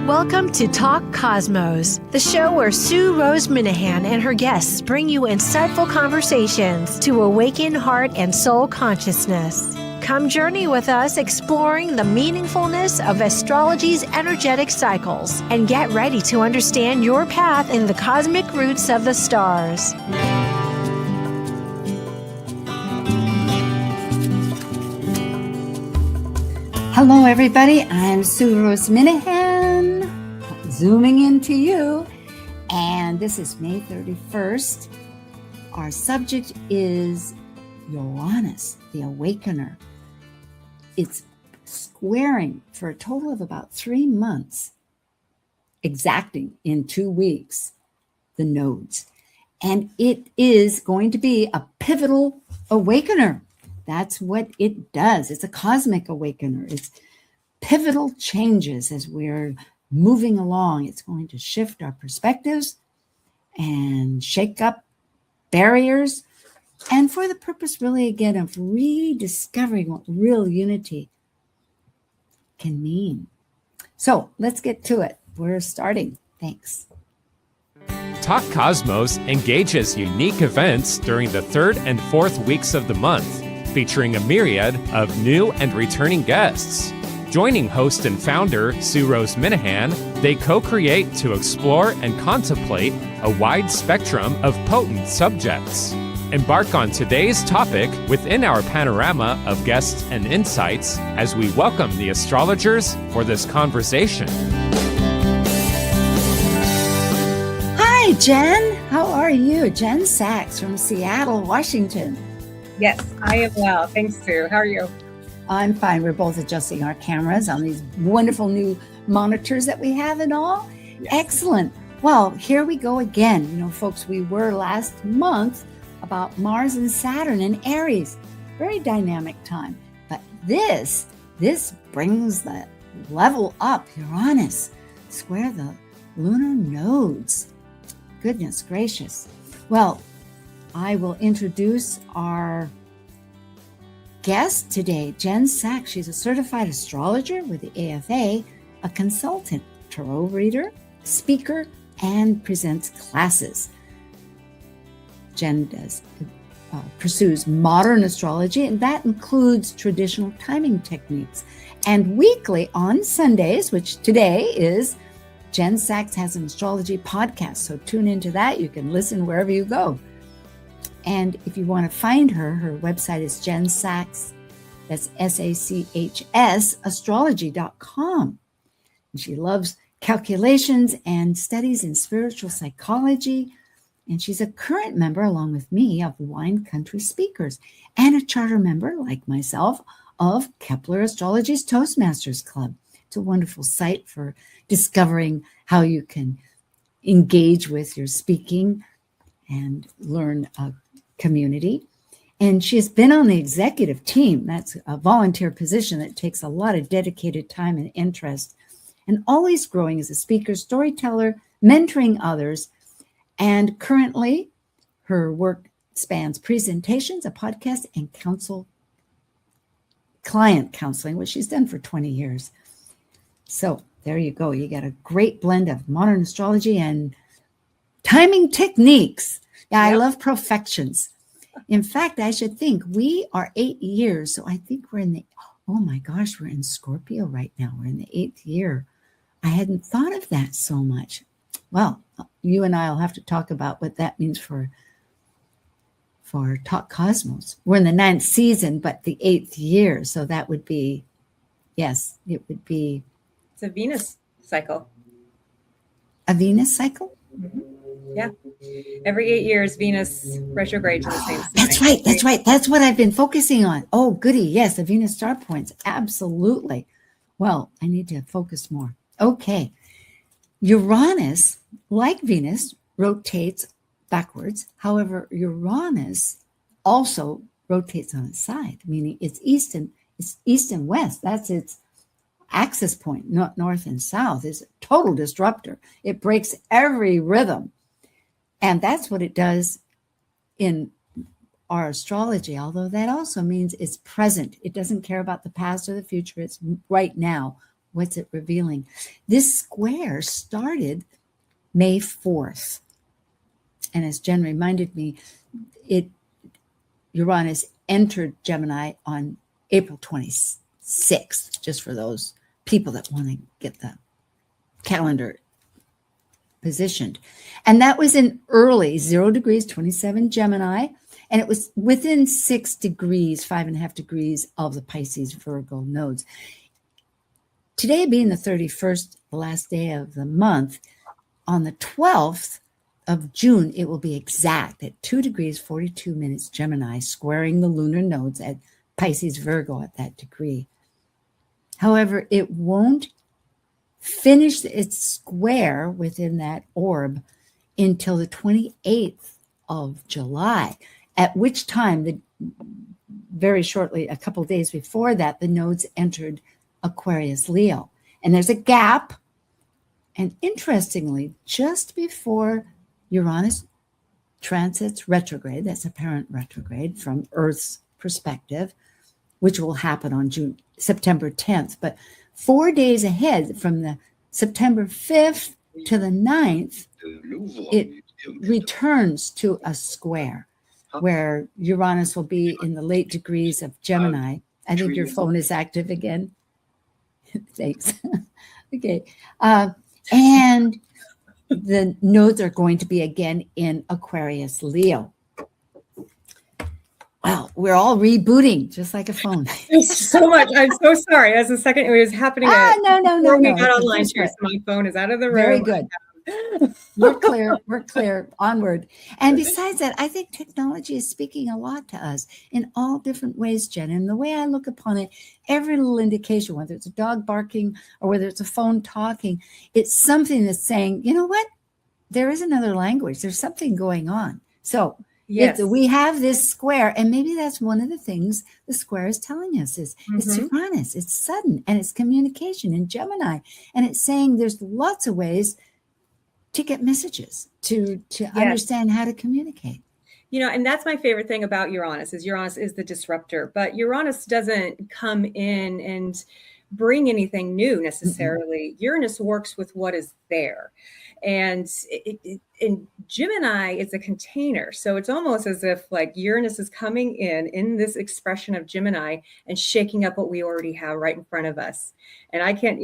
Welcome to Talk Cosmos, the show where Sue Rose Minahan and her guests bring you insightful conversations to awaken heart and soul consciousness. Come journey with us exploring the meaningfulness of astrology's energetic cycles and get ready to understand your path in the cosmic roots of the stars. Hello, everybody. I'm Sue Rose Minahan, zooming into you, and this is May 31st. Our subject is Uranus, the Awakener. It's squaring for a total of about 3 months, exacting in 2 weeks, the nodes. And it is going to be a pivotal awakener. That's what it does. It's a cosmic awakener. It's pivotal changes as we're moving along. It's going to shift our perspectives and shake up barriers, and for the purpose really again of rediscovering what real unity can mean. So let's get to it. We're starting. Thanks. Talk Cosmos engages unique events during the 3rd and 4th weeks of the month, featuring a myriad of new and returning guests. Joining host and founder Sue Rose Minahan, they co-create to explore and contemplate a wide spectrum of potent subjects. Embark on today's topic within our panorama of guests and insights as we welcome the astrologers for this conversation. Hi, Jen. How are you? Jen Sachs from Seattle, Washington. Yes, I am well. Thanks, Sue. How are you? I'm fine. We're both adjusting our cameras on these wonderful new monitors that we have and all. Yes. Excellent. Well, here we go again. You know, folks, we were last month about Mars and Saturn in Aries. Very dynamic time. But this brings the level up. Uranus, square the lunar nodes. Goodness gracious. Well, I will introduce our guest today, Jen Sachs. She's a certified astrologer with the AFA, a consultant, tarot reader, speaker, and presents classes. Jen pursues modern astrology, and that includes traditional timing techniques. And weekly on Sundays, which today is, Jen Sachs has an astrology podcast. So tune into that. You can listen wherever you go. And if you want to find her, her website is Jen Sachs, that's SACHS, astrology.com. And she loves calculations and studies in spiritual psychology. And she's a current member, along with me, of Wine Country Speakers and a charter member, like myself, of Kepler Astrology's Toastmasters Club. It's a wonderful site for discovering how you can engage with your speaking and learn a community. And she has been on the executive team. That's a volunteer position that takes a lot of dedicated time and interest, and always growing as a speaker, storyteller, mentoring others. And currently her work spans presentations, a podcast, and client counseling, which she's done for 20 years. So there you go. You got a great blend of modern astrology and timing techniques. Yeah, yep. I love perfections. In fact, I should think we are 8 years. So I think we're in oh my gosh, we're in Scorpio right now. We're in the 8th year. I hadn't thought of that so much. Well, you and I will have to talk about what that means for Talk Cosmos. We're in the 9th season, but the 8th year. So that would be, yes, it would be. It's a Venus cycle. A Venus cycle? Mm-hmm. Yeah. Every 8 years, Venus retrogrades in the same sign. That's right. That's what I've been focusing on. Oh, goody. Yes, the Venus star points. Absolutely. Well, I need to focus more. Okay. Uranus, like Venus, rotates backwards. However, Uranus also rotates on its side, meaning it's east and west. That's its axis point, not north and south. Is a total disruptor. It breaks every rhythm. And that's what it does in our astrology, although that also means it's present. It doesn't care about the past or the future. It's right now. What's it revealing? This square started May 4th. And as Jen reminded me, Uranus entered Gemini on April 26th, just for those people that want to get the calendar positioned. And that was in early 0 degrees, 27 Gemini. And it was within 6 degrees, 5.5 degrees of the Pisces Virgo nodes. Today being the 31st, the last day of the month, on the 12th of June, it will be exact at 2 degrees, 42 minutes Gemini, squaring the lunar nodes at Pisces Virgo at that degree. However, it won't finish its square within that orb until the 28th of July, at which time, very shortly, a couple of days before that, the nodes entered Aquarius Leo. And there's a gap. And interestingly, just before Uranus transits retrograde, that's apparent retrograde from Earth's perspective, which will happen on September 10th. But 4 days ahead, from the September 5th to the 9th, it returns to a square where Uranus will be in the late degrees of Gemini. I think your phone is active again. Thanks. Okay. And the nodes are going to be again in Aquarius Leo. Wow, we're all rebooting just like a phone. Thanks so much. I'm so sorry. That's the second it was happening. No. We got online here, so my phone is out of the room. Very good. We're clear, onward. And besides that, I think technology is speaking a lot to us in all different ways, Jen. And the way I look upon it, every little indication, whether it's a dog barking or whether it's a phone talking, it's something that's saying, you know what? There is another language. There's something going on. So yes, we have this square, and maybe that's one of the things the square is telling us is it's Uranus, it's sudden, and it's communication in Gemini. And it's saying there's lots of ways to get messages, to understand how to communicate. You know, and that's my favorite thing about Uranus is the disruptor, but Uranus doesn't come in and bring anything new necessarily. Uranus works with what is there. And in Gemini, it's a container. So it's almost as if like Uranus is coming in this expression of Gemini and shaking up what we already have right in front of us. And I can't,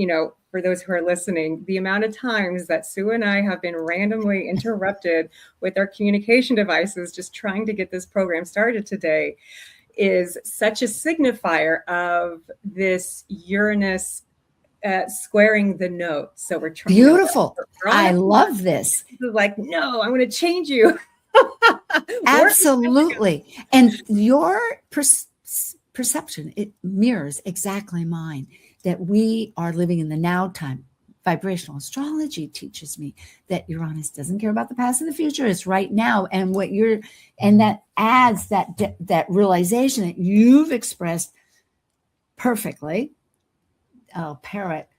for those who are listening, the amount of times that Sue and I have been randomly interrupted with our communication devices, just trying to get this program started today, is such a signifier of this Uranus squaring the note. So we're trying. Beautiful. I love this. Like, no, I'm going to change you. Absolutely. And your perception, it mirrors exactly mine, that we are living in the now time. Vibrational astrology teaches me that Uranus doesn't care about the past and the future. It's right now. And that adds that realization that you've expressed perfectly. I'll parrot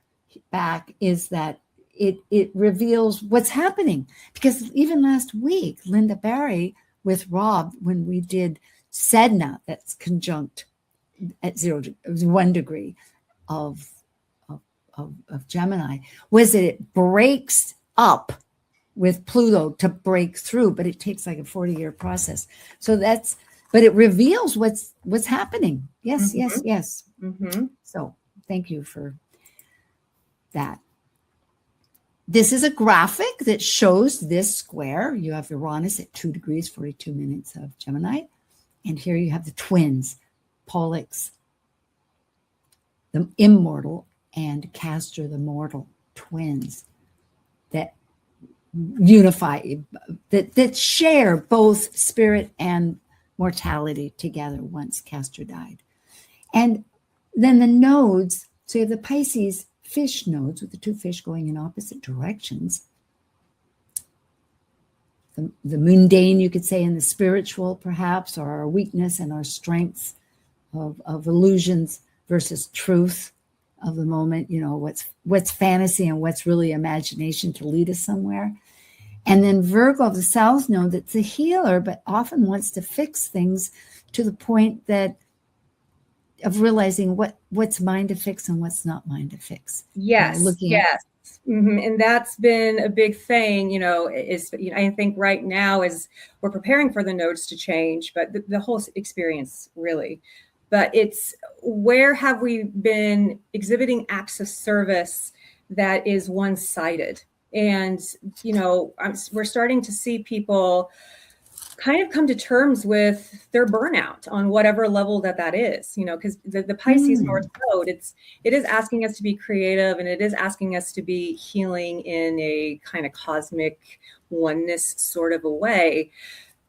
back, is that it reveals what's happening. Because even last week, Linda Barry with Rob, when we did Sedna, that's conjunct at 1 degree of Gemini, was that it breaks up with Pluto to break through, but it takes like a 40-year process. So but it reveals what's happening. Yes, yes. Mm-hmm. So thank you for that. This is a graphic that shows this square. You have Uranus at 2 degrees, 42 minutes of Gemini. And here you have the twins, Pollux, the immortal, and Castor, the mortal, twins that unify, that share both spirit and mortality together once Castor died. And then the nodes, so you have the Pisces fish nodes with the two fish going in opposite directions. The mundane, you could say, and the spiritual, perhaps, or our weakness and our strengths of illusions versus truth of the moment, what's fantasy and what's really imagination to lead us somewhere. And then Virgo, the south node, that's a healer, but often wants to fix things to the point that of realizing what's mine to fix and what's not mine to fix. Yes. Looking yes. And that's been a big thing, I think right now as we're preparing for the nodes to change, but the whole experience really, but it's where have we been exhibiting acts of service that is one-sided? And, we're starting to see people kind of come to terms with their burnout on whatever level that is, because the Pisces North Node, it is asking us to be creative, and it is asking us to be healing in a kind of cosmic oneness sort of a way.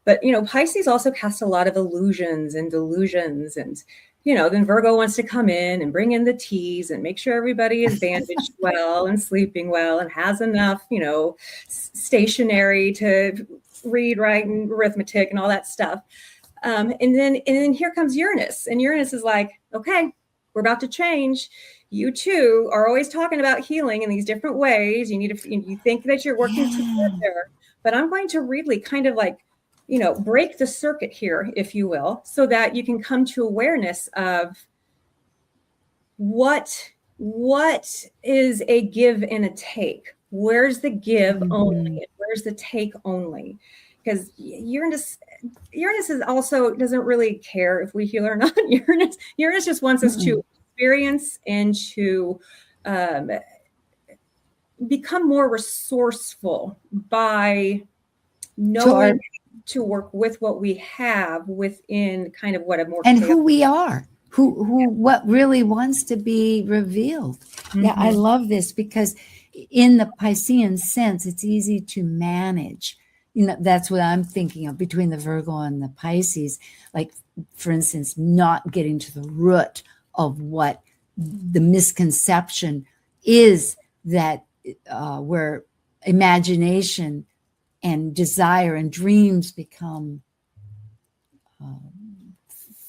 But, Pisces also casts a lot of illusions and delusions, and, then Virgo wants to come in and bring in the teas and make sure everybody is bandaged well and sleeping well and has enough, stationery to read, write, and arithmetic and all that stuff. And then here comes Uranus, and Uranus is like, okay, we're about to change. You too are always talking about healing in these different ways. You think that you're working together, but I'm going to really kind of like, break the circuit here, if you will, so that you can come to awareness of what is a give and a take. Where's the give only? Where's the take only? Because Uranus is also doesn't really care if we heal or not. Uranus just wants us to experience and to become more resourceful by knowing to work with what we have within kind of what a more and who we are, who what really wants to be revealed. Yeah, I love this because in the Piscean sense, it's easy to manage. That's what I'm thinking of between the Virgo and the Pisces. Like, for instance, not getting to the root of what the misconception is, that where imagination and desire and dreams become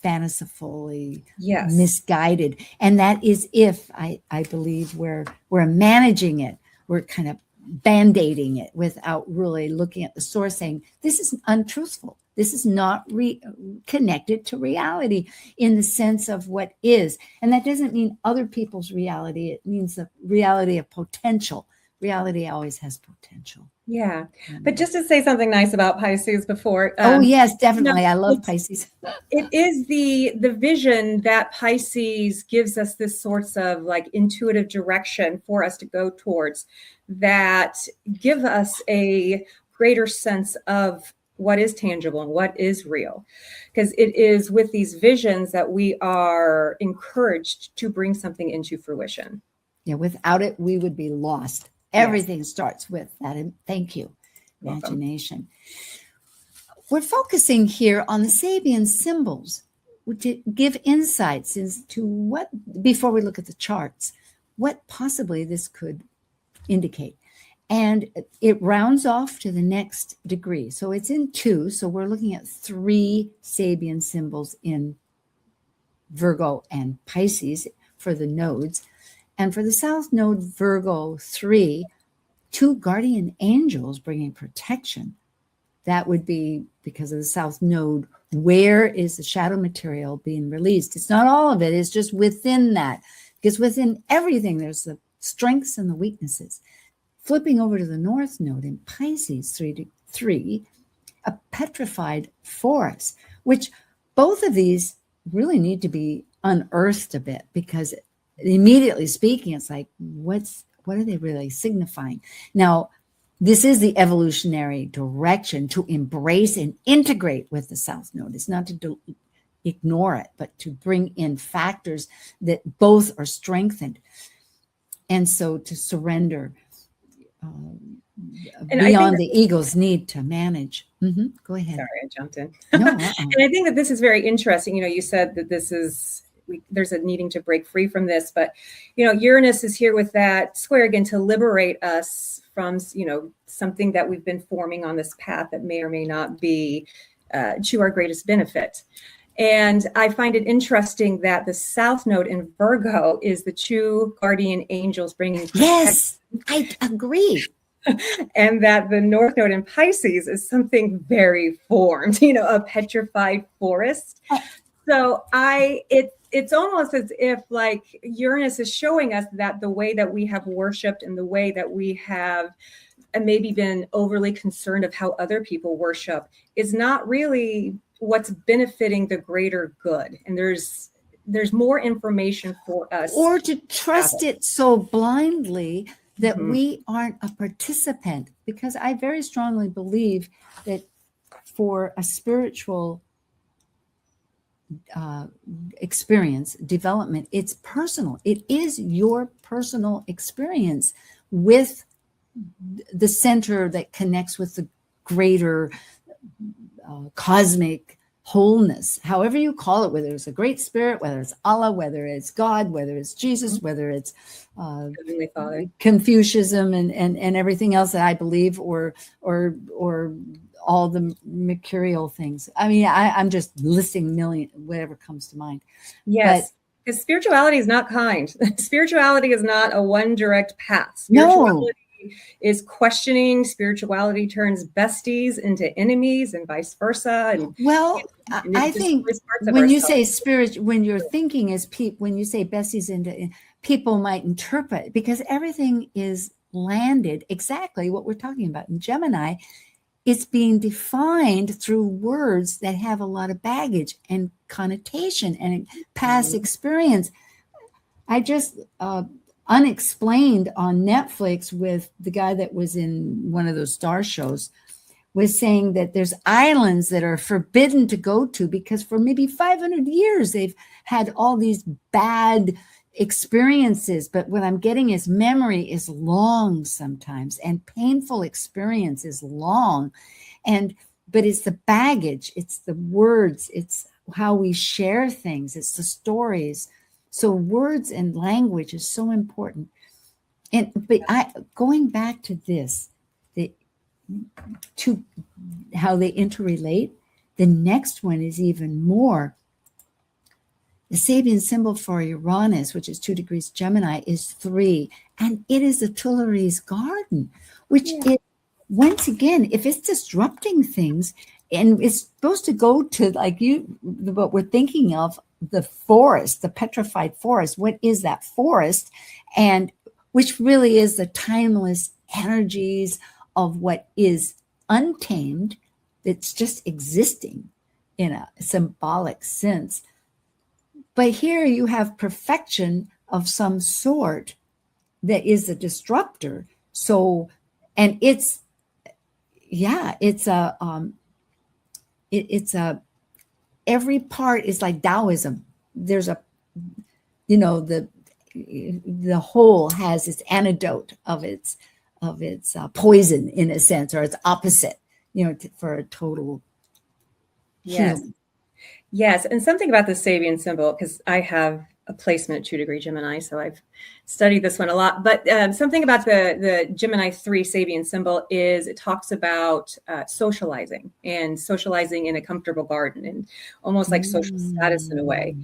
fancifully misguided. And that is if I believe we're managing it, we're kind of band-aiding it without really looking at the source, saying this is untruthful. This is not connected to reality in the sense of what is. And that doesn't mean other people's reality. It means the reality of potential. Reality always has potential. Yeah. But just to say something nice about Pisces before. Oh, yes, definitely. I love Pisces. It is the vision that Pisces gives us, this sorts of like intuitive direction for us to go towards, that give us a greater sense of what is tangible and what is real. Because it is with these visions that we are encouraged to bring something into fruition. Yeah, without it, we would be lost. Everything starts with that. And thank you. Imagination. We're focusing here on the Sabian symbols to give insights into what, before we look at the charts, what possibly this could indicate. And it rounds off to the next degree. So it's in 2. So we're looking at 3 Sabian symbols in Virgo and Pisces for the nodes. And for the South Node, Virgo 3, 2 guardian angels bringing protection. That would be because of the South Node. Where is the shadow material being released? It's not all of it. It's just within that. Because within everything, there's the strengths and the weaknesses. Flipping over to the North Node in Pisces 3, a petrified forest, which both of these really need to be unearthed a bit, because immediately speaking, it's like, what are they really signifying? Now, this is the evolutionary direction to embrace and integrate with the South Node. It's not to ignore it, but to bring in factors that both are strengthened. And so to surrender beyond the ego's need to manage. Go ahead. Sorry, I jumped in. No, And I think that this is very interesting. You said that this is, there's a needing to break free from this, but Uranus is here with that square again to liberate us from something that we've been forming on this path that may or may not be to our greatest benefit. And I find it interesting that the South Node in Virgo is the 2 guardian angels bringing protection. Yes, I agree. And that the North Node in Pisces is something very formed, a petrified forest. So it it's almost as if like Uranus is showing us that the way that we have worshipped and the way that we have maybe been overly concerned of how other people worship is not really what's benefiting the greater good. And there's more information for us. Or to trust it so blindly that Mhm. we aren't a participant, because I very strongly believe that for a spiritual experience, development, it's personal. It is your personal experience with the center that connects with the greater cosmic wholeness, however you call it, whether it's a great spirit, whether it's Allah, whether it's God, whether it's Jesus, whether it's Heavenly Father. Confucianism and everything else that I believe, or all the mercurial things. I mean, I'm just listing million, whatever comes to mind. Yes. Because spirituality is not kind. Spirituality is not a one direct path. No. Spirituality is questioning. Spirituality turns besties into enemies and vice versa. And Well, and I it think destroys parts of when you ourselves. say spirit, when you're thinking as when you say besties into, people might interpret, because everything is landed exactly what we're talking about. In Gemini, it's being defined through words that have a lot of baggage and connotation and past experience. I just Unexplained on Netflix with the guy that was in one of those star shows was saying that there's islands that are forbidden to go to because for maybe 500 years they've had all these bad experiences. But what I'm getting is memory is long sometimes, and painful experience is long. But it's the baggage, it's the words, it's how we share things, it's the stories. So words and language is so important. But going back to this, to how they interrelate, the next one is even more. The Sabian symbol for Uranus, which is 2 degrees Gemini, is 3. And it is the Tuileries garden, which is, once again, if it's disrupting things, and it's supposed to go to what we're thinking of, the forest, the petrified forest. What is that forest? And which really is the timeless energies of what is untamed. It's just existing in a symbolic sense. But here you have perfection of some sort that is a disruptor. So, and it's every part is like Taoism. There's the whole has its antidote of its poison in a sense, or its opposite, for a total healing. Yes. And something about the Sabian symbol, because I have a placement at 2 degree Gemini, so I've studied this one a lot. But something about the Gemini 3 Sabian symbol is it talks about socializing in a comfortable garden, and almost like social status in a way.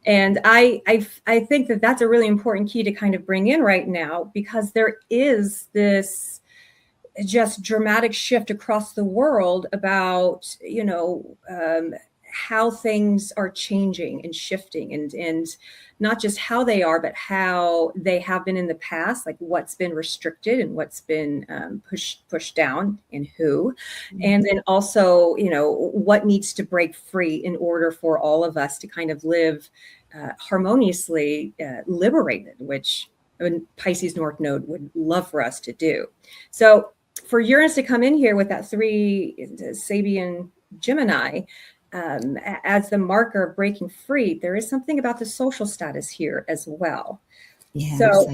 And I think that that's a really important key to kind of bring in right now, because there is this just dramatic shift across the world about, how things are changing and shifting, and not just how they are, but how they have been in the past, like what's been restricted and what's been pushed down and who. And then also, what needs to break free in order for all of us to kind of live harmoniously, liberated, which Pisces North Node would love for us to do. So for Uranus to come in here with that 3 Sabian Gemini, as the marker of breaking free, there is something about the social status here as well. Yes, so,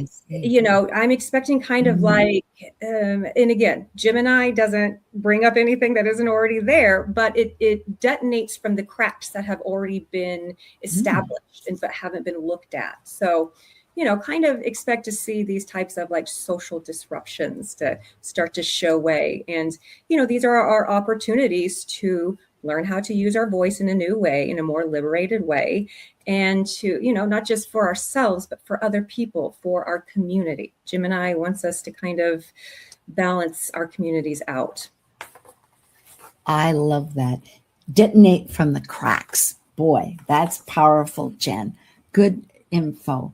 I'm expecting kind of like, and again, Gemini doesn't bring up anything that isn't already there, but it detonates from the cracks that have already been established and but haven't been looked at. So, kind of expect to see these types of like social disruptions to start to show way. And, these are our opportunities to learn how to use our voice in a new way, in a more liberated way, and to, not just for ourselves, but for other people, for our community. Gemini wants us to kind of balance our communities out. I love that. Detonate from the cracks. Boy, that's powerful, Jen. Good info.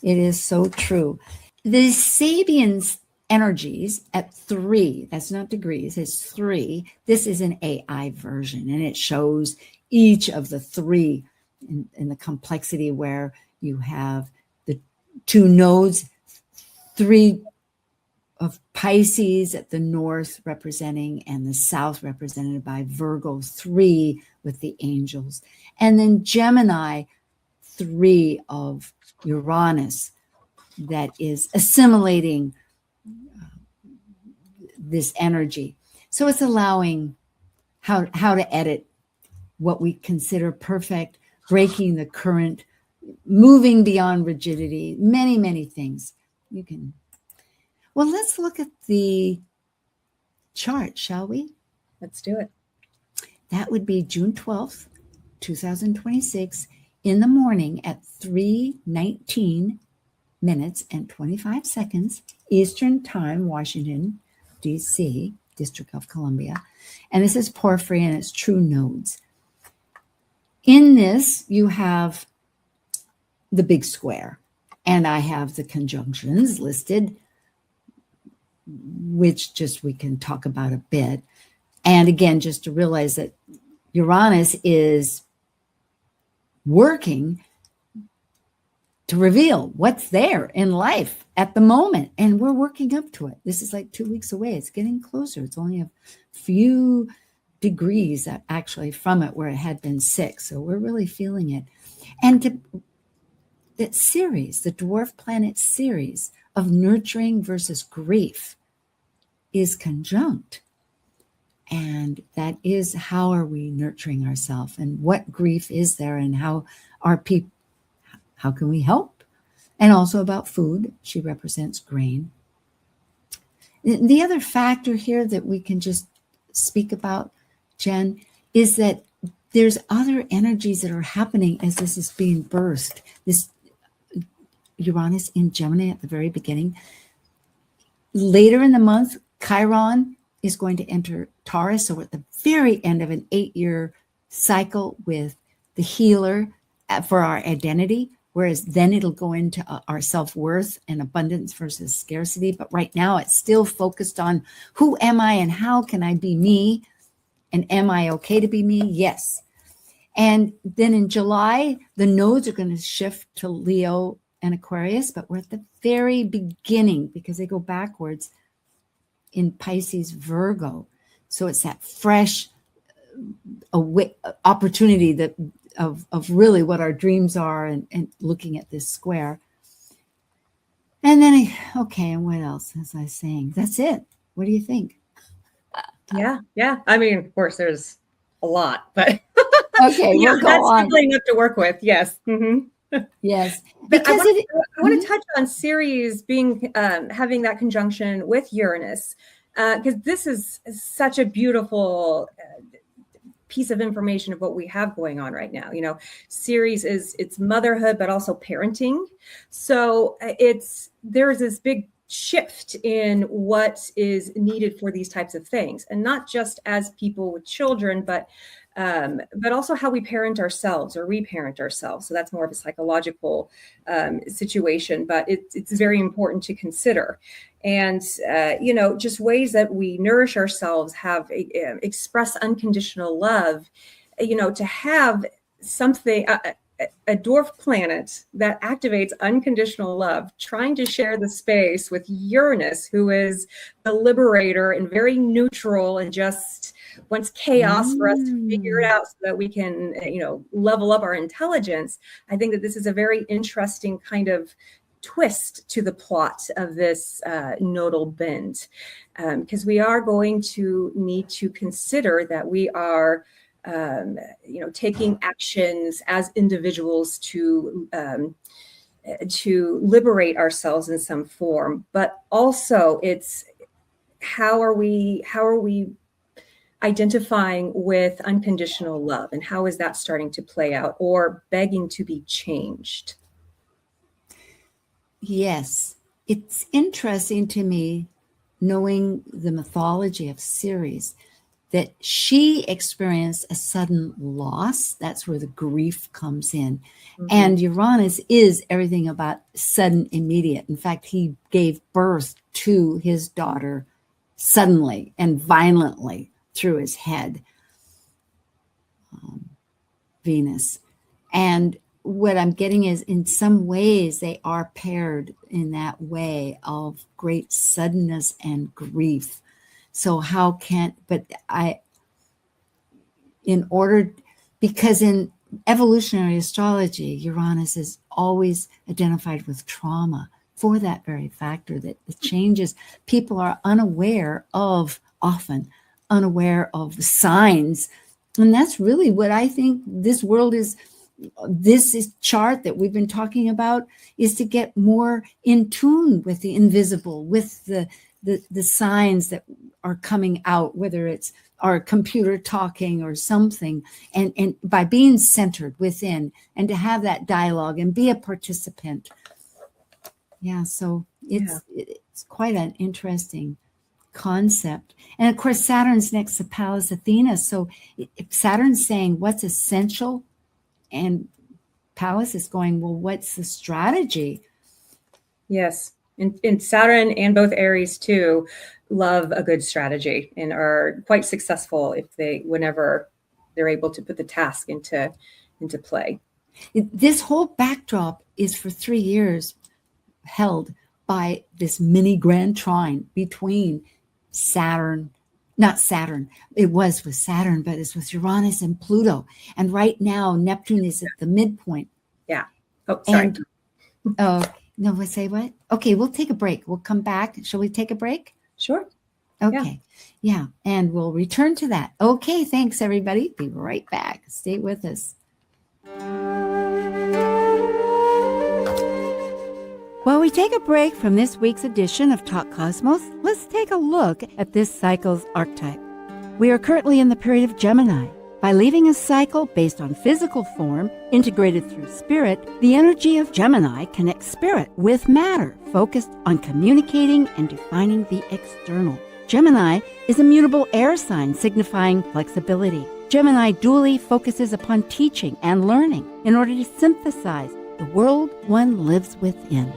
It is so true. The Sabian's energies at 3, that's not degrees, it's 3. This is an AI version, and it shows each of the 3 in the complexity where you have the 2 nodes, 3 of Pisces at the north representing, and the south represented by Virgo 3 with the angels. And then Gemini 3 of Uranus that is assimilating this energy. So it's allowing how to edit what we consider perfect, breaking the current, moving beyond rigidity, many, many things. You can. Well, let's look at the chart, shall we? Let's do it. That would be June 12th, 2026, in the morning at 3:19 minutes and 25 seconds Eastern Time, Washington, D.C., District of Columbia. And this is Porphyry, and it's true nodes. In this, you have the big square, and I have the conjunctions listed, which just we can talk about a bit. And again, just to realize that Uranus is working to reveal what's there in life at the moment. And we're working up to it. This is like 2 weeks away. It's getting closer. It's only a few degrees actually from it where it had been 6. So we're really feeling it. And that Ceres, the dwarf planet Ceres of nurturing versus grief, is conjunct. And that is, how are we nurturing ourselves, and what grief is there, and how are people, how can we help? And also about food. She represents grain. The other factor here that we can just speak about, Jen, is that there's other energies that are happening as this is being birthed. This Uranus in Gemini at the very beginning. Later in the month, Chiron is going to enter Taurus. So we're at the very end of an 8-year cycle with the healer for our identity, whereas then it'll go into our self-worth and abundance versus scarcity. But right now it's still focused on who am I and how can I be me? And am I okay to be me? Yes. And then in July, the nodes are going to shift to Leo and Aquarius, but we're at the very beginning because they go backwards in Pisces Virgo. So it's that fresh opportunity that of really what our dreams are, and looking at this square. And then, okay, and what else was I saying? That's it. What do you think? Yeah. I mean, of course, there's a lot, but okay, yeah, we'll go that's on. simply enough to work with. Yes. Mm-hmm. Yes, But because I want to touch on Ceres being having that conjunction with Uranus, because this is such a beautiful piece of information of what we have going on right now. You know, Ceres it's motherhood, but also parenting. So there's this big shift in what is needed for these types of things, and not just as people with children, but also how we parent ourselves or reparent ourselves. So that's more of a psychological situation, but it's very important to consider. And, just ways that we nourish ourselves, express unconditional love, to have something, a dwarf planet that activates unconditional love, trying to share the space with Uranus, who is the liberator and very neutral and just wants chaos for us to figure it out so that we can, level up our intelligence. I think that this is a very interesting kind of twist to the plot of this nodal bend, because we are going to need to consider that we are taking actions as individuals to liberate ourselves in some form, but also it's how are we identifying with unconditional love, and how is that starting to play out or begging to be changed? Yes, it's interesting to me, knowing the mythology of Ceres, that she experienced a sudden loss. That's where the grief comes in. And Uranus is everything about sudden, immediate. In fact, he gave birth to his daughter suddenly and violently through his head, Venus. And what I'm getting is, in some ways, they are paired in that way of great suddenness and grief. So because in evolutionary astrology, Uranus is always identified with trauma for that very factor, that the changes, people are often unaware of the signs. And that's really what I think this world is. This is chart that we've been talking about is to get more in tune with the invisible, with the signs that are coming out, whether it's our computer talking or something, and by being centered within and to have that dialogue and be a participant. Yeah, so it's quite an interesting concept. And of course, Saturn's next to Pallas Athena. So Saturn's saying what's essential, and Pallas is going, well, what's the strategy? Yes. And Saturn and both Aries too love a good strategy and are quite successful whenever they're able to put the task into play. This whole backdrop is for 3 years held by this mini grand trine between not Saturn. It was with Saturn, but it's with Uranus and Pluto. And right now, Neptune is at the midpoint. Yeah. Oh, sorry. No, we'll say what? Okay, we'll take a break. We'll come back. Shall we take a break? Sure. Okay. Yeah. And we'll return to that. Okay. Thanks, everybody. Be right back. Stay with us. While we take a break from this week's edition of Talk Cosmos, let's take a look at this cycle's archetype. We are currently in the period of Gemini. By leaving a cycle based on physical form, integrated through spirit, the energy of Gemini connects spirit with matter, focused on communicating and defining the external. Gemini is a mutable air sign signifying flexibility. Gemini dually focuses upon teaching and learning in order to synthesize the world one lives within.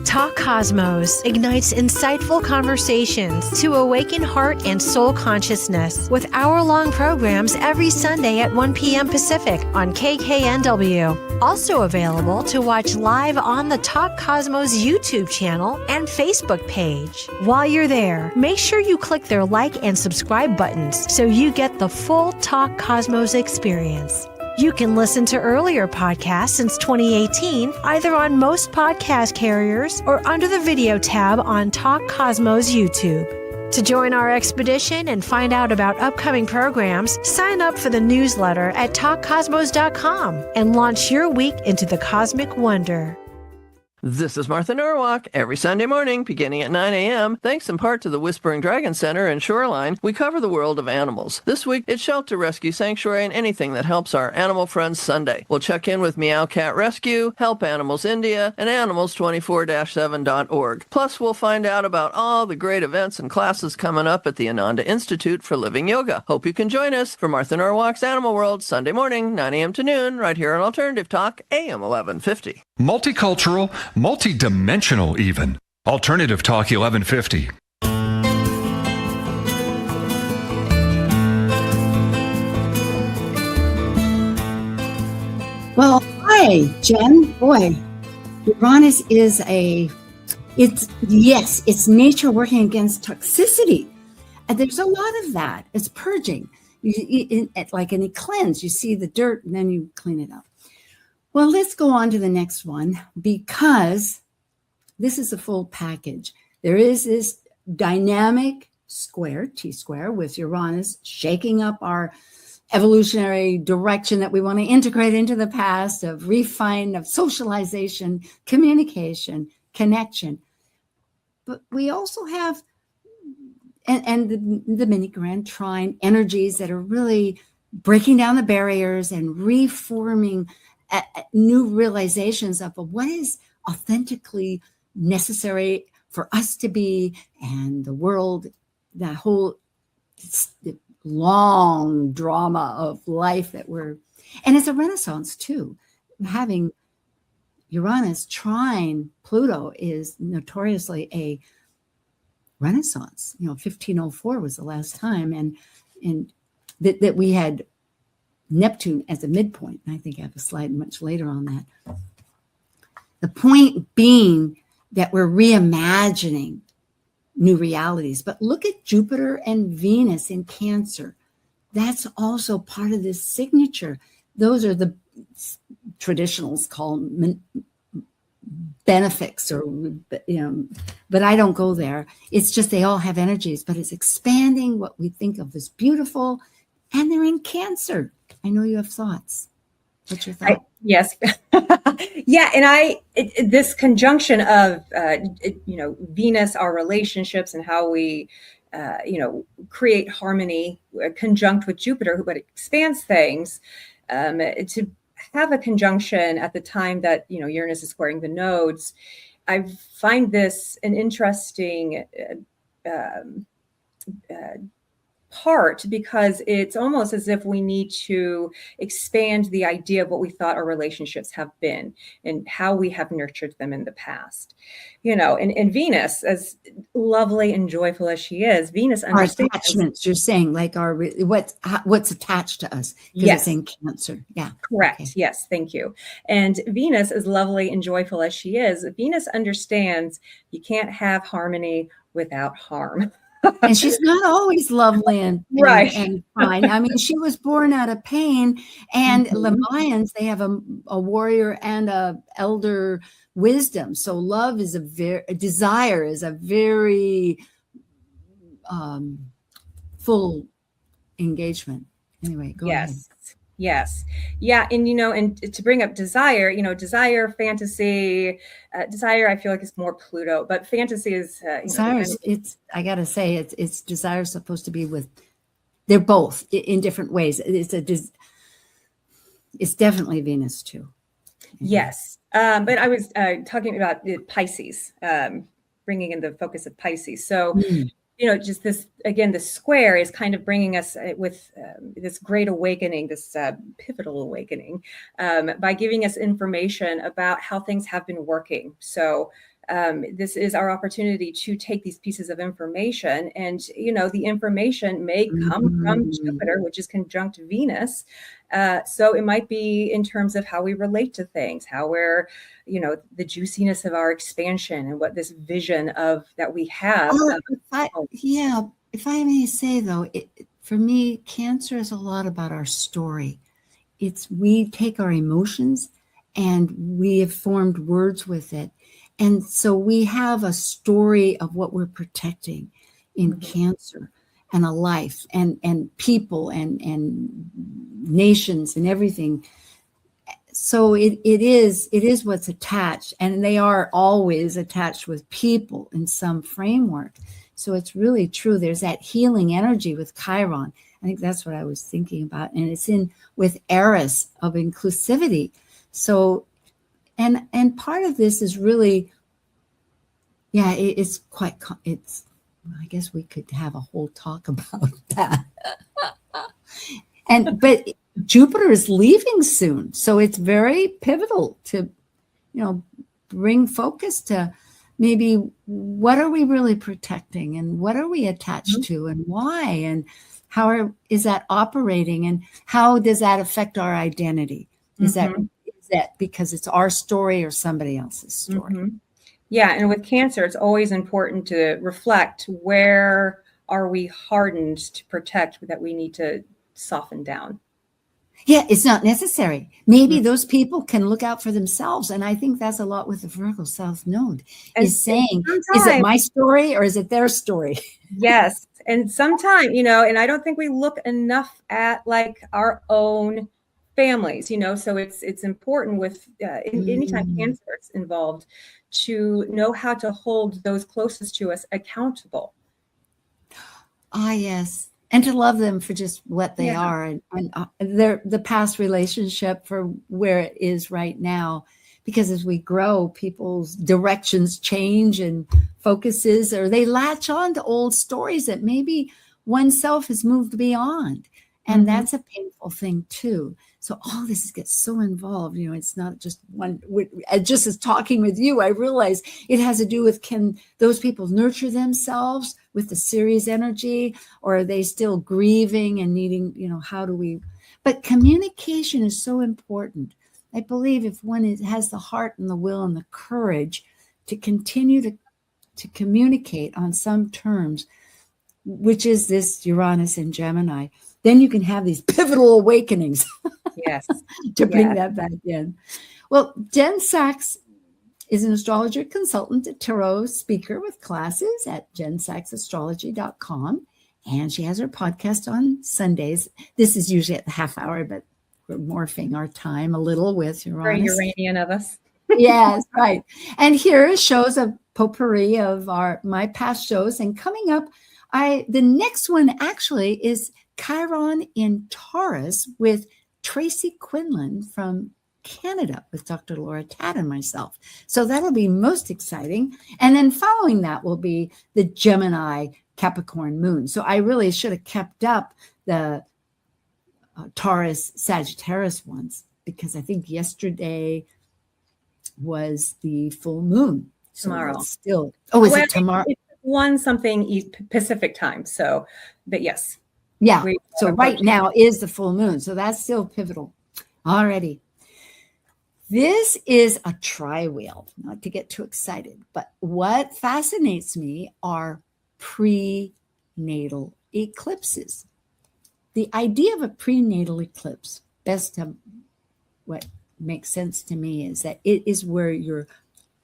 Talk Cosmos ignites insightful conversations to awaken heart and soul consciousness with hour-long programs every Sunday at 1 p.m. Pacific on KKNW. Also available to watch live on the Talk Cosmos YouTube channel and Facebook page. While you're there, make sure you click their like and subscribe buttons so you get the full Talk Cosmos experience. You can listen to earlier podcasts since 2018, either on most podcast carriers or under the video tab on Talk Cosmos YouTube. To join our expedition and find out about upcoming programs, sign up for the newsletter at talkcosmos.com and launch your week into the cosmic wonder. This is Martha Norwalk. Every Sunday morning, beginning at 9 a.m., thanks in part to the Whispering Dragon Center in Shoreline, we cover the world of animals. This week, it's Shelter Rescue Sanctuary and anything that helps our animal friends Sunday. We'll check in with Meow Cat Rescue, Help Animals India, and Animals24-7.org. Plus, we'll find out about all the great events and classes coming up at the Ananda Institute for Living Yoga. Hope you can join us for Martha Norwalk's Animal World, Sunday morning, 9 a.m. to noon, right here on Alternative Talk, AM 1150. Multicultural, multidimensional even. Alternative Talk 1150. Well, hi, Jen. Boy, Uranus is it's nature working against toxicity. And there's a lot of that. It's purging. Like in a cleanse, you see the dirt and then you clean it up. Well, let's go on to the next one because this is a full package. There is this dynamic square, T-square, with Uranus shaking up our evolutionary direction that we want to integrate into the past of refine, of socialization, communication, connection. But we also have, and the mini grand trine energies that are really breaking down the barriers and reforming new realizations of what is authentically necessary for us to be, and the world, that whole long drama of life that and it's a renaissance too. Having Uranus trine Pluto is notoriously a renaissance. 1504 was the last time, and that we had Neptune as a midpoint. And I think I have a slide much later on that. The point being that we're reimagining new realities. But look at Jupiter and Venus in Cancer. That's also part of this signature. Those are the traditionals call benefics, or but I don't go there. It's just they all have energies, but it's expanding what we think of as beautiful, and they're in Cancer. I know you have thoughts. What's your thought? Yes. Yeah. And this conjunction of, Venus, our relationships, and how we, create harmony conjunct with Jupiter, but expands things, to have a conjunction at the time that, Uranus is squaring the nodes. I find this an interesting part, because it's almost as if we need to expand the idea of what we thought our relationships have been and how we have nurtured them in the past. And Venus, as lovely and joyful as she is, Venus understands our attachments. You're saying like what's attached to us. Yes. It's in Cancer. Yeah. Correct. Okay. Yes. Thank you. And Venus, as lovely and joyful as she is, Venus understands you can't have harmony without harm. And she's not always lovely and right and fine. I mean, she was born out of pain. And the Mayans, they have a warrior and a elder wisdom. So love is desire is a very full engagement. Anyway, go ahead. Yes. Yeah. And, and to bring up desire, desire, fantasy, desire, I feel like it's more Pluto, but fantasy is, desire. I got to say, it's desire is supposed to be they're both in different ways. It's definitely Venus too. Yes. But I was talking about Pisces, bringing in the focus of Pisces. So, just this, again, the square is kind of bringing us with this great awakening, this pivotal awakening, by giving us information about how things have been working. So this is our opportunity to take these pieces of information, and, the information may come from Jupiter, which is conjunct Venus. So it might be in terms of how we relate to things, how we're, the juiciness of our expansion, and what this vision of that we have. If I may say though, for me, Cancer is a lot about our story. We take our emotions and we have formed words with it. And so we have a story of what we're protecting in Cancer, and a life and people and nations and everything. So it is what's attached, and they are always attached with people in some framework. So it's really true. There's that healing energy with Chiron. I think that's what I was thinking about. And it's with Eris of inclusivity. So, and part of this is really, it's I guess we could have a whole talk about that. But Jupiter is leaving soon. So it's very pivotal to, bring focus to maybe what are we really protecting, and what are we attached to, and why, and how is that operating, and how does that affect our identity? Is that because it's our story or somebody else's story? Yeah. And with Cancer, it's always important to reflect, where are we hardened to protect that we need to soften down? Yeah, it's not necessary. Maybe those people can look out for themselves. And I think that's a lot with the Virgo South Node, is saying, is it my story or is it their story? Yes. And sometimes, and I don't think we look enough at like our own families, so it's important with anytime Cancer is involved, to know how to hold those closest to us accountable. Ah, yes. And to love them for just what they are, and the past relationship for where it is right now, because as we grow, people's directions change and focuses, or they latch on to old stories that maybe oneself has moved beyond. And that's a painful thing too. So all this gets so involved, it's not just one, just as talking with you, I realize it has to do with, can those people nurture themselves with the Ceres energy, or are they still grieving and needing, how do we, but communication is so important. I believe if one has the heart and the will and the courage to continue to communicate on some terms, which is this Uranus and Gemini, then you can have these pivotal awakenings. Yes. To bring that back in. Well, Jen Sachs is an astrologer, consultant, a tarot speaker with classes at jensaxastrology.com. And she has her podcast on Sundays. This is usually at the half hour, but we're morphing our time a little with Uranus. Very Uranian of us. Yes, right. And here shows a potpourri of my past shows. And coming up, the next one actually is Chiron in Taurus with Tracy Quinlan from Canada with Dr. Laura Tad and myself. So that'll be most exciting. And then following that will be the Gemini Capricorn moon. So I really should have kept up the Taurus Sagittarius ones, because I think yesterday was the full moon. Tomorrow. So is it tomorrow? It's 1 something Pacific time. So, but yes. Yeah. So right now is the full moon. So that's still pivotal. Alrighty. This is a tri-wheel, not to get too excited, but what fascinates me are prenatal eclipses. The idea of a prenatal eclipse, what makes sense to me is that it is where you're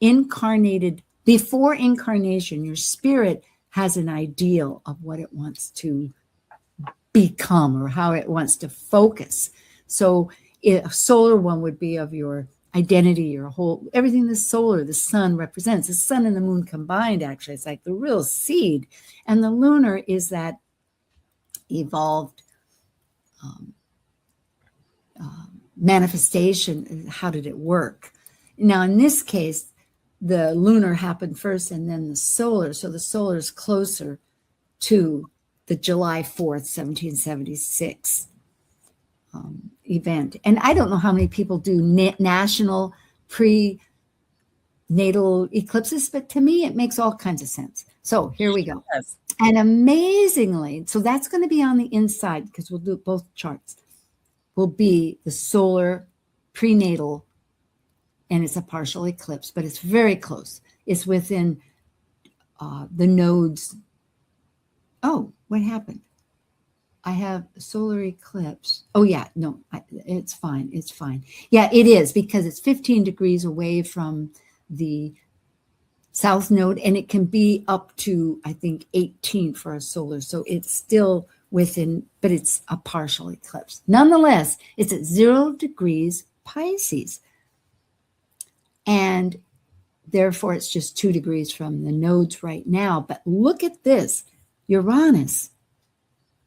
incarnated. Before incarnation, your spirit has an ideal of what it wants to become or how it wants to focus. So a solar one would be of your identity, your whole, everything the solar, the sun represents. The sun and the moon combined, actually, it's like the real seed. And the lunar is that evolved manifestation. How did it work? Now, in this case, the lunar happened first and then the solar. So the solar is closer to the July 4th, 1776 event. And I don't know how many people do national prenatal eclipses, but to me, it makes all kinds of sense. So here we go. Yes. And amazingly, so that's going to be on the inside because we'll do both charts, will be the solar prenatal, and it's a partial eclipse, but it's very close. It's within the nodes. Oh, what happened? I have solar eclipse. Oh, yeah. No, it's fine. It's fine. Yeah, it is because it's 15 degrees away from the south node, and it can be up to, I think, 18 for a solar. So it's still within, but it's a partial eclipse. Nonetheless, it's at 0 degrees Pisces. And therefore, it's just 2 degrees from the nodes right now. But look at this. Uranus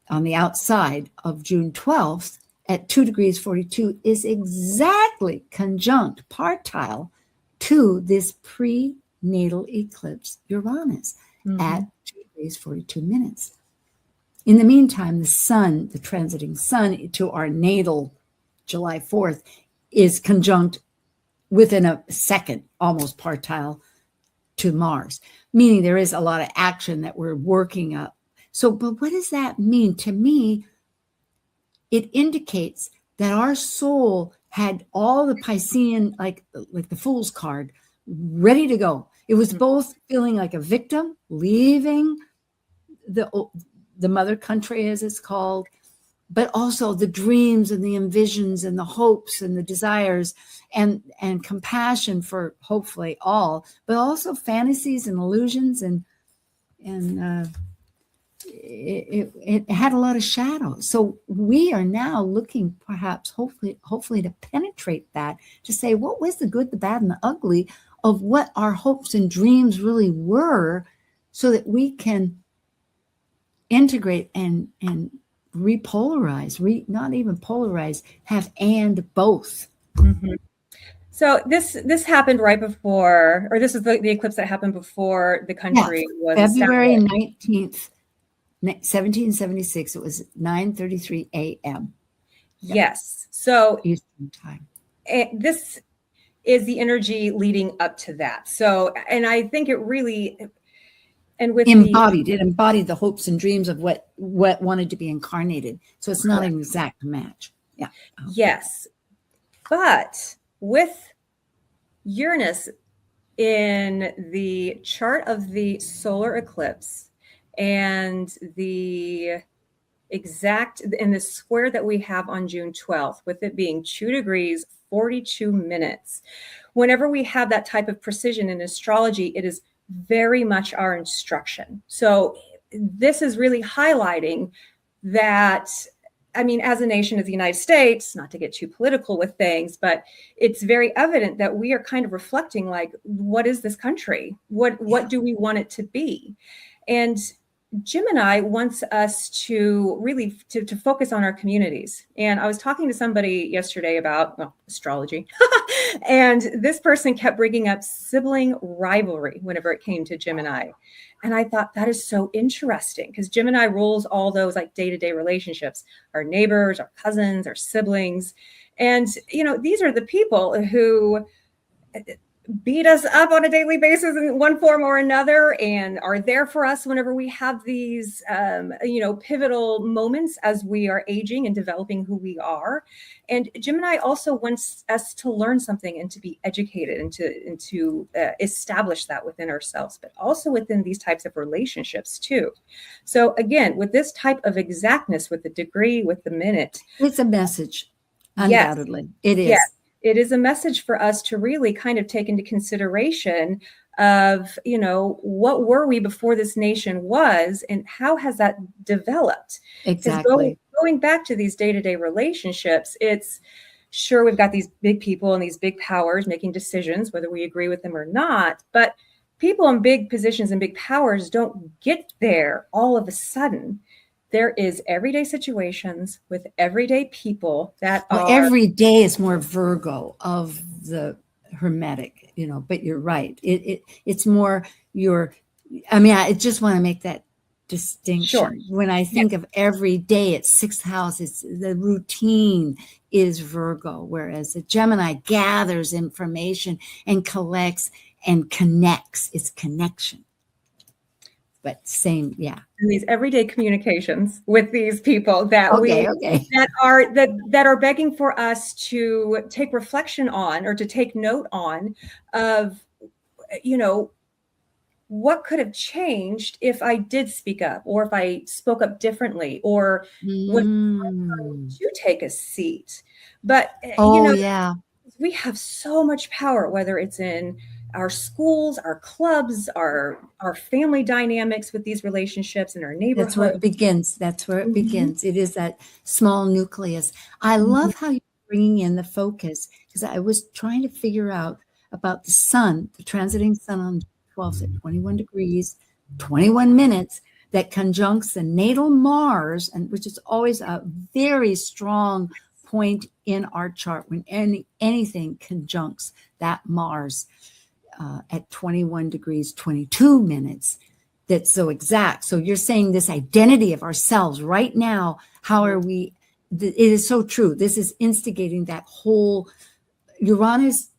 on the outside of June 12th at 2 degrees 42 is exactly conjunct partile to this prenatal eclipse Uranus at 2 degrees 42 minutes. In the meantime, the sun, the transiting sun to our natal July 4th is conjunct within a second, almost partile to Mars, meaning there is a lot of action that we're working up. So, but what does that mean? To me, it indicates that our soul had all the Piscean, like the Fool's card, ready to go. It was both feeling like a victim, leaving the mother country, as it's called, but also the dreams and the envisions and the hopes and the desires and compassion for hopefully all, but also fantasies and illusions and it had a lot of shadows. So we are now looking perhaps hopefully to penetrate that, to say what was the good, the bad, and the ugly of what our hopes and dreams really were, so that we can integrate and repolarize, not even polarize, have and both. Mm-hmm. So this happened right before, or this is the eclipse that happened before the country was February established. 19th, 1776. It was 9:33 a.m. Yes. So Eastern time. this is the energy leading up to that. So, and I think it really, and with It embodied the hopes and dreams of what wanted to be incarnated. So it's not Correct. an exact match. Yeah. Yes. But with Uranus in the chart of the solar eclipse and the exact in the square that we have on June 12th, with it being 2 degrees, 42 minutes. Whenever we have that type of precision in astrology, it is very much our instruction. So this is really highlighting that, I mean, as a nation of the United States, not to get too political with things, but it's very evident that we are kind of reflecting like, what is this country? What do we want it to be? And Gemini wants us to really to focus on our communities. And I was talking to somebody yesterday about astrology, and this person kept bringing up sibling rivalry whenever it came to Gemini. And I thought that is so interesting because Gemini rules all those like day-to-day relationships, our neighbors, our cousins, our siblings. And, you know, these are the people who beat us up on a daily basis in one form or another and are there for us whenever we have these, pivotal moments as we are aging and developing who we are. And Gemini also wants us to learn something and to be educated and to establish that within ourselves, but also within these types of relationships too. So again, with this type of exactness, with the degree, with the minute. It's a message, undoubtedly. Yes. It is. Yes. It is a message for us to really kind of take into consideration of, you know, what were we before this nation was and how has that developed? Exactly. Going back to these day-to-day relationships, it's sure we've got these big people and these big powers making decisions, whether we agree with them or not, but people in big positions and big powers don't get there all of a sudden. There is everyday situations with everyday people that are. Every day is more Virgo of the Hermetic, you know, but you're right. It's more I just want to make that distinction. Sure. When I think of every day, it's sixth house, it's the routine is Virgo, whereas the Gemini gathers information and collects and connects. It's connection. But same, yeah. And these everyday communications with these people that that are begging for us to take reflection on or to take note on of, you know, what could have changed if I did speak up or if I spoke up differently or to take a seat. But we have so much power, whether it's in our schools, our clubs, our family dynamics with these relationships in our neighborhood. That's where it begins. It is that small nucleus. I love how you're bringing in the focus because I was trying to figure out about the sun, the transiting sun on 12th at 21 degrees, 21 minutes that conjuncts the natal Mars, and which is always a very strong point in our chart when anything conjuncts that Mars. At 21 degrees, 22 minutes. That's so exact. So you're saying this identity of ourselves right now, how are we? It is so true. This is instigating that whole Uranus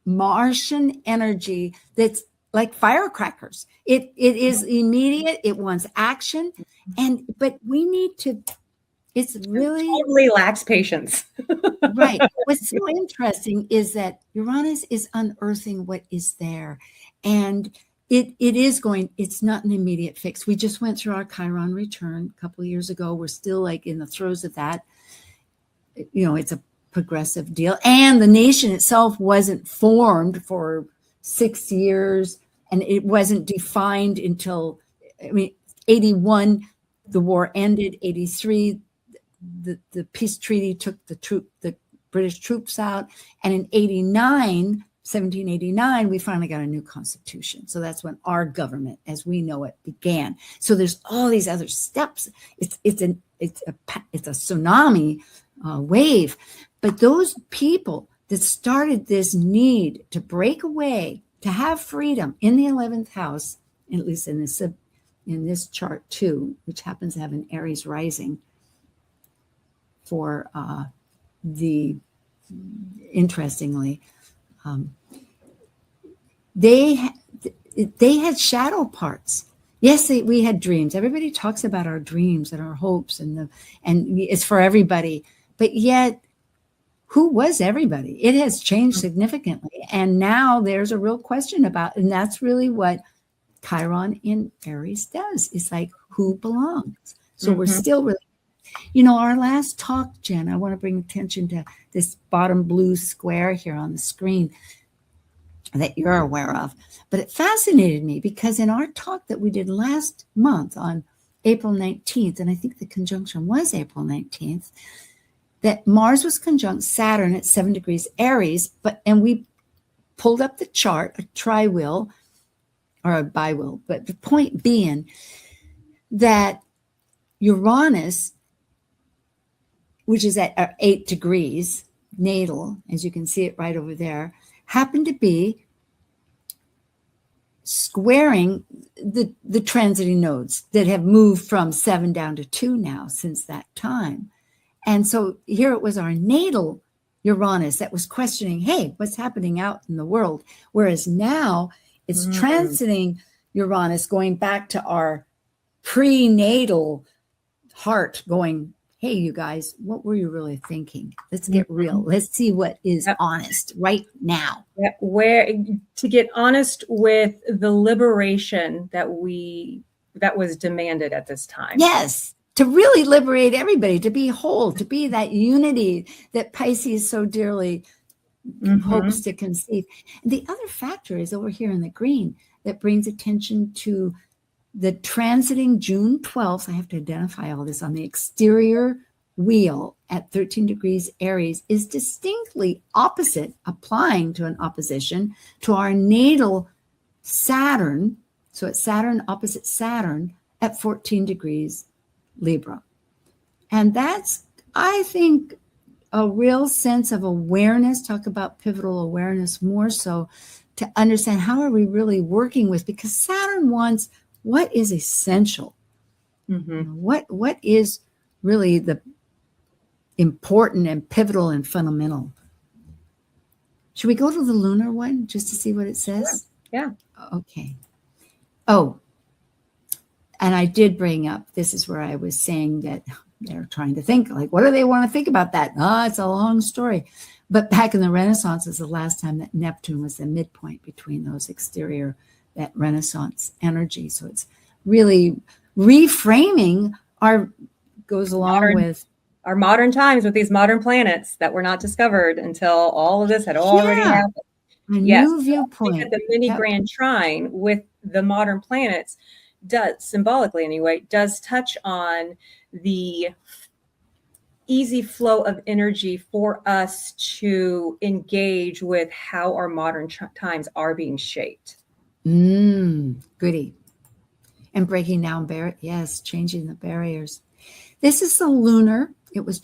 Martian energy that's like firecrackers. It is immediate. It wants action. But we need to, it's really totally lacks patience. Right. What's so interesting is that Uranus is unearthing what is there. And it's not an immediate fix. We just went through our Chiron return a couple of years ago. We're still like in the throes of that. You know, it's a progressive deal. And the nation itself wasn't formed for 6 years and it wasn't defined until, 81, the war ended, 83, the peace treaty took the British troops out. And in 1789, we finally got a new constitution. So that's when our government, as we know it, began. So there's all these other steps. It's a tsunami wave. But those people that started this need to break away, to have freedom in the 11th house, at least in this chart too, which happens to have an Aries rising for interestingly, they had shadow parts. Yes, we had dreams. Everybody talks about our dreams and our hopes, and it's for everybody. But yet, who was everybody? It has changed significantly, and now there's a real question about, and that's really what Chiron in Aries does. It's like, who belongs? So we're still really, our last talk, Jen, I want to bring attention to this bottom blue square here on the screen that you're aware of. But it fascinated me because in our talk that we did last month on April 19th, and I think the conjunction was April 19th, that Mars was conjunct Saturn at 7 degrees Aries, and we pulled up the chart, a tri-wheel or a bi-wheel, but the point being that Uranus, which is at 8 degrees natal, as you can see it right over there, happened to be squaring the transiting nodes that have moved from 7 down to 2 now since that time. And so here it was our natal Uranus that was questioning, hey, what's happening out in the world? Whereas now it's transiting Uranus, going back to our prenatal heart, going, hey, you guys, what were you really thinking? Let's get real. Let's see what is honest right now. Where to get honest with the liberation that was demanded at this time. Yes, to really liberate everybody, to be whole, to be that unity that Pisces so dearly hopes to conceive. And the other factor is over here in the green that brings attention to the transiting June 12th. I have to identify all this on the exterior wheel at 13 degrees Aries is distinctly opposite, applying to an opposition to our natal Saturn. So it's Saturn opposite Saturn at 14 degrees Libra. And that's, I think, a real sense of awareness, talk about pivotal awareness more so, to understand how are we really working with, because Saturn wants what is essential. What is really the important and pivotal and fundamental. Should we go to the lunar one just to see what it says? Yeah. Okay. Oh, and I did bring up, this is where I was saying that they're trying to think, like, what do they want to think about that? It's a long story. But back in the Renaissance is the last time that Neptune was the midpoint between those exterior, that Renaissance energy. So it's really reframing goes along with our modern times with these modern planets that were not discovered until all of this had already happened. A new viewpoint. The mini grand trine with the modern planets does, symbolically anyway, does touch on the easy flow of energy for us to engage with how our modern times are being shaped. Goody. And breaking down changing the barriers. This is the lunar. It was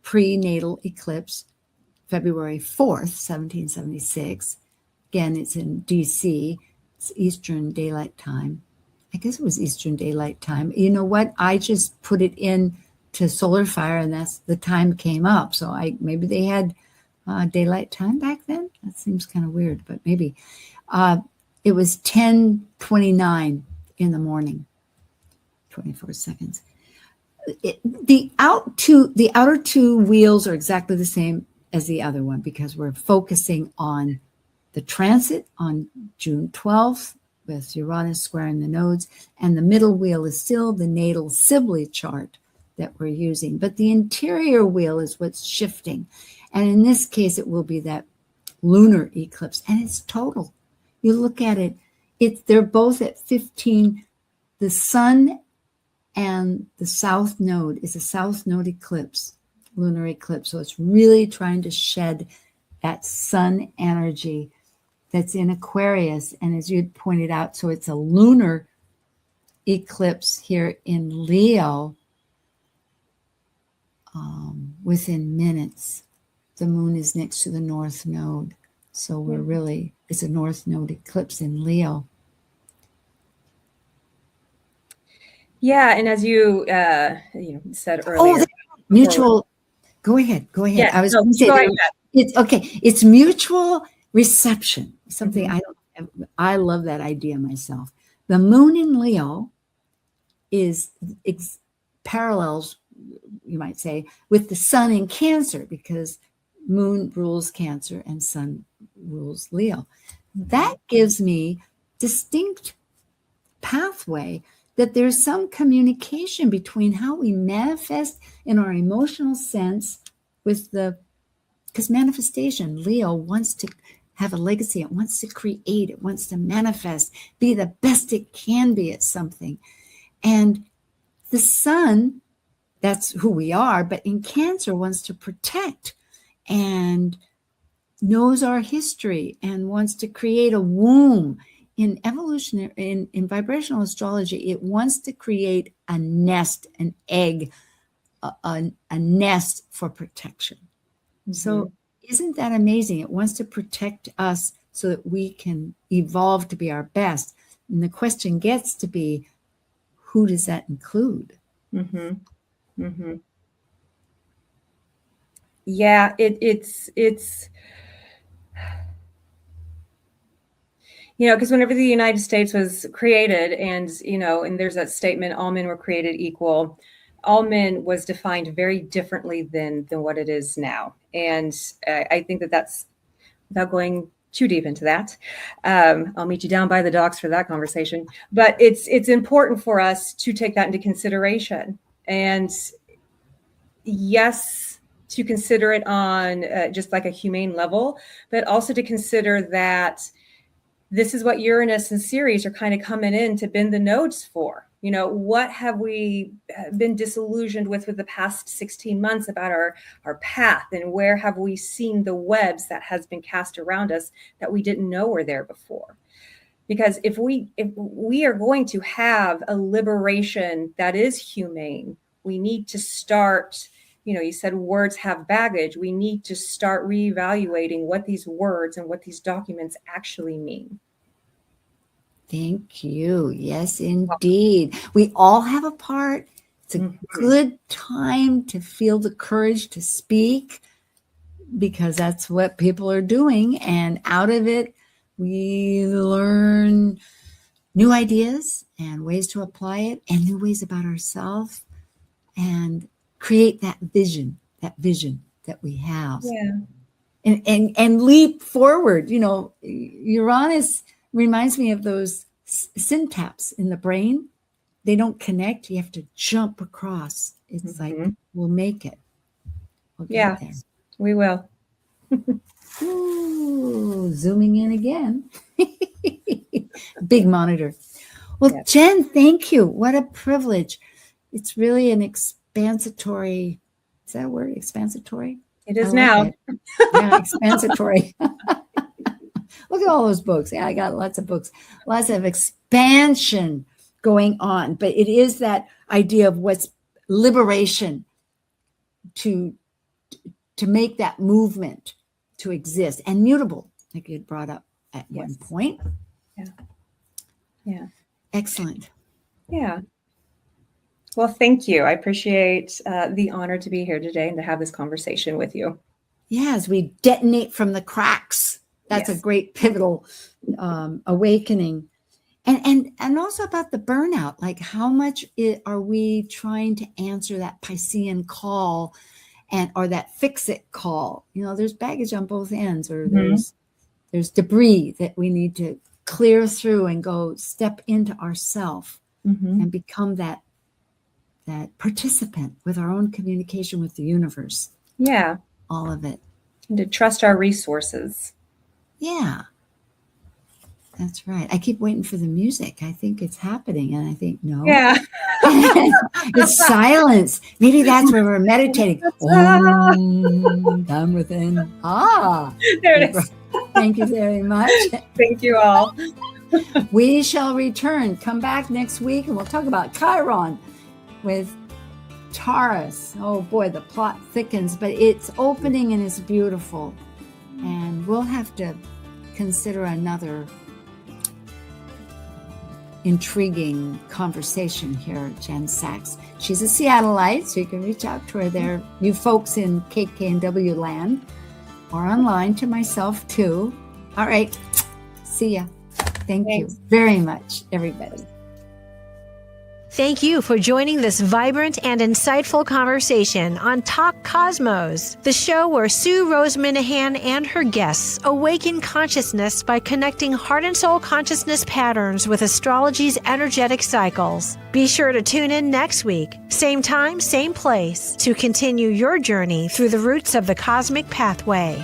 prenatal eclipse, February 4th, 1776. Again, it's in DC. It's Eastern Daylight Time. I guess it was Eastern Daylight Time. You know what? I just put it in to Solar Fire, and that's the time came up. So maybe they had daylight time back then. That seems kind of weird, but maybe. It was 10:29 in the morning, 24 seconds. The outer two wheels are exactly the same as the other one because we're focusing on the transit on June 12th with Uranus squaring the nodes, and the middle wheel is still the natal Sibley chart that we're using. But the interior wheel is what's shifting. And in this case, it will be that lunar eclipse, and it's total. You look at it, they're both at 15. The sun and the south node is a south node eclipse, lunar eclipse. So it's really trying to shed that sun energy that's in Aquarius. And as you had pointed out, so it's a lunar eclipse here in Leo within minutes. the moon is next to the North Node. So we're really, it's a North Node eclipse in Leo. Yeah, and as you said earlier, mutual. Go ahead. Yeah, I was going to say it's okay. It's mutual reception. Something I love that idea myself. The moon in Leo is parallels, you might say, with the sun in Cancer, because moon rules Cancer and sun rules Leo. That gives me distinct pathway that there's some communication between how we manifest in our emotional sense with because manifestation, Leo wants to have a legacy. It wants to create. It wants to manifest, be the best it can be at something. And the sun, that's who we are, but in Cancer wants to protect and knows our history and wants to create a womb. In evolutionary, in vibrational astrology, it wants to create a nest, an egg, a nest for protection. So isn't that amazing? It wants to protect us so that we can evolve to be our best. And the question gets to be, who does that include? Yeah, it's because whenever the United States was created, and and there's that statement, all men were created equal. All men was defined very differently than what it is now. And I think that's, without going too deep into that, I'll meet you down by the docks for that conversation. But it's important for us to take that into consideration. And yes, to consider it on just like a humane level, but also to consider that this is what Uranus and Ceres are kind of coming in to bend the nodes for. What have we been disillusioned with the past 16 months about our path, and where have we seen the webs that has been cast around us that we didn't know were there before? Because if we are going to have a liberation that is humane, we need to start, you said words have baggage. We need to start reevaluating what these words and what these documents actually mean. Thank you. Yes, indeed. We all have a part. It's a good time to feel the courage to speak, because that's what people are doing. And out of it, we learn new ideas and ways to apply it, and new ways about ourselves, and create that vision that we have. Yeah. And leap forward. Uranus reminds me of those synapses in the brain. They don't connect. You have to jump across. It's like, we'll make it. We'll get there. We will. Ooh, zooming in again. Big monitor. Well, Jen, thank you. What a privilege. It's really an expansatory, is that a word? Expansatory? It is now. Yeah, expansatory. Look at all those books. Yeah, I got lots of books, lots of expansion going on. But it is that idea of what's liberation to make that movement to exist, and mutable, like you had brought up at one point. Yeah. Excellent. Yeah. Well, thank you. I appreciate the honor to be here today and to have this conversation with you. Yeah, as we detonate from the cracks. That's a great pivotal awakening. And also about the burnout, like how much are we trying to answer that Piscean call or that fix-it call? There's baggage on both ends, or there's debris that we need to clear through and go step into ourself and become that participant with our own communication with the universe. Yeah. All of it. And to trust our resources. Yeah. That's right. I keep waiting for the music. I think it's happening, and I think no. Yeah. It's silence. Maybe that's where we're meditating. Down within. There it is. Thank you very much. Thank you all. We shall return. Come back next week, and we'll talk about Chiron with Taurus. Oh boy, the plot thickens, but it's opening and it's beautiful. And we'll have to consider another intriguing conversation here, Jen Sachs. She's a Seattleite, so you can reach out to her there. You folks in KKNW land, or online to myself too. All right, see ya. Thank you very much, everybody. Thank you for joining this vibrant and insightful conversation on Talk Cosmos, the show where Sue Rose Minahan and her guests awaken consciousness by connecting heart and soul consciousness patterns with astrology's energetic cycles. Be sure to tune in next week, same time, same place, to continue your journey through the roots of the cosmic pathway.